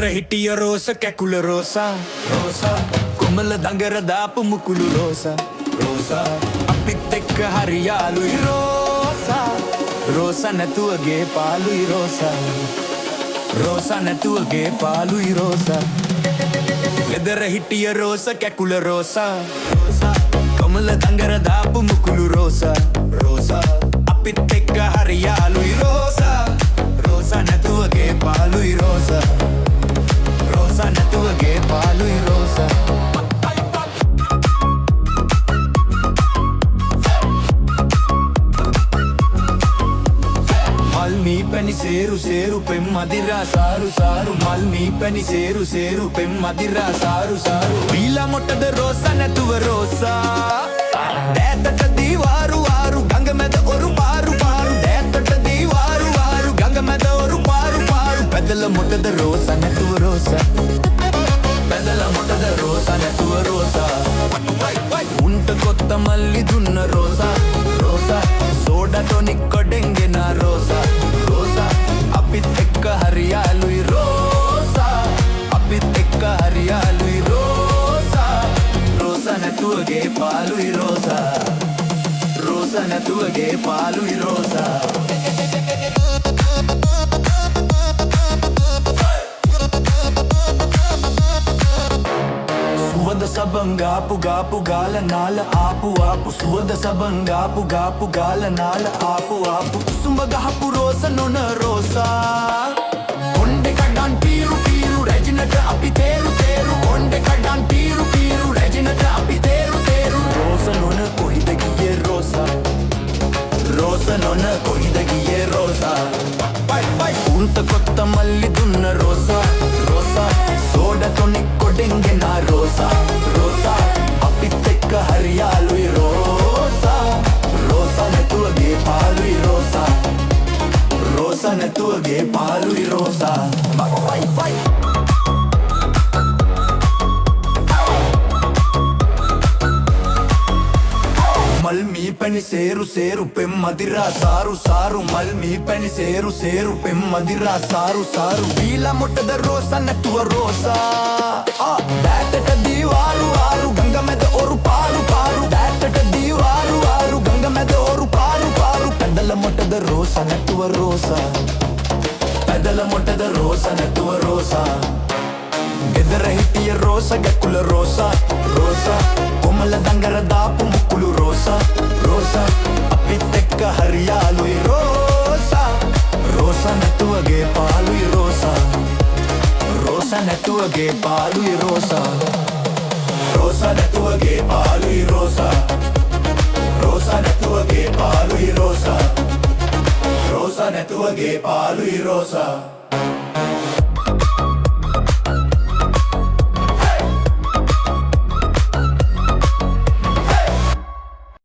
ගෙදර හිටිය රෝස කැකුල රෝසා රෝසා කොමල දඟර දාපු මුකුළු රෝසා රෝසා අපිත් එක්ක හරි යාළුයි Rosa Rosa නැතුවගේ පාළුයි Rosa Rosa නැතුවගේ පාළුයි Rosa ගෙදර හිටිය රෝස කැකුල රෝසා රෝසා කොමල දඟර දාපු මුකුළු රෝසා රෝසා අපිත් එක්ක හරි යාළුයි Rosa Rosa නැතුවගේ පාළුයි Rosa Rosa නැතුවගේ පාළුයි Rosa මල් මී පැණි සේරු සේරු පෙම් මදිරා සාරු සාරු මල් මී පැණි සේරු සේරු පෙම් මදිරා සාරු සාරු බීලා මොටද රෝසා නැතුව රෝසා දෑතට දීවාරු ආරු ගඟ මැද ඔරු පාරු පාරු දෑතට දීවාරු ආරු ගඟ මැද ඔරු පාරු පාරු පැදල මොටද රෝසා නැතුව රෝසා පැදල මොටද රෝසා නැතුව රෝසා උන්ට කොත්ත මල්ලි දුන්න Rosa Rosa soda tonic කොඩෙන්ගෙන Rosa Rosa අපිත් එක්ක හරි යාළුයි රෝසා අපිත් එක්ක හරි යාළුයි Rosa Rosa නැතුවගේ පාළුයි Rosa Rosa නැතුවගේ පාළුයි Rosa సువద సబంగాపు గాపు గాల నాల ఆపు ఆపు సువద సబంగాపు గాపు గాల నాల ఆపు ఆపు సుంబగహపు రోస నొన రోసా కొండె కడ్డాన్ పీరు పీరు రెజినట అపి తేరు తేరు కొండె కడ్డాన్ పీరు పీరు రెజినట అపి తేరు తేరు రోస నొన కొయిదగియే రోసా రోస నొన కొయిదగియే రోసా పై పై ఉంత కొత్త మల్లి దున్న రోసా రోసా సోడా తొని కొడెంగే నా రోసా రోసా අපිත් එක්ක හරි යාළුයි Rosa Rosa නැතුවගේ පාළුයි Rosa Rosa නැතුවගේ පාළුයි Rosa වයි වයි මල් මී පැණි සේරු සේරු පෙම් මදිරා සාරු සාරු මල් මී පැණි සේරු සේරු පෙම් මදිරා සාරු සාරු බීලා මොටද රෝසා නැතුව රෝසා දෑතට දීවාරු ආරු ගඟ මැද ඔරු පාරු පාරු දෑතට දීවාරු ආරු ගඟ මැද ඔරු පාරු පාරු පැදල මොටද රෝසා නැතුව රෝසා පැදල මොටද රෝසා නැතුව රෝසා ගෙදර හිටිය රෝසා ගැකුල රෝසා රෝසා කොමල දඟර දාපු මුකුළු රෝසා රෝසා අපිත් එක්ක හරි යාළුයි Rosa Rosa නැතුවගේ පාළුයි Rosa Rosa නැතුවගේ පාළුයි Rosa Rosa නැතුවගේ පාළුයි Rosa Rosa නැතුවගේ පාළුයි Rosa Rosa නැතුවගේ පාළුයි Rosa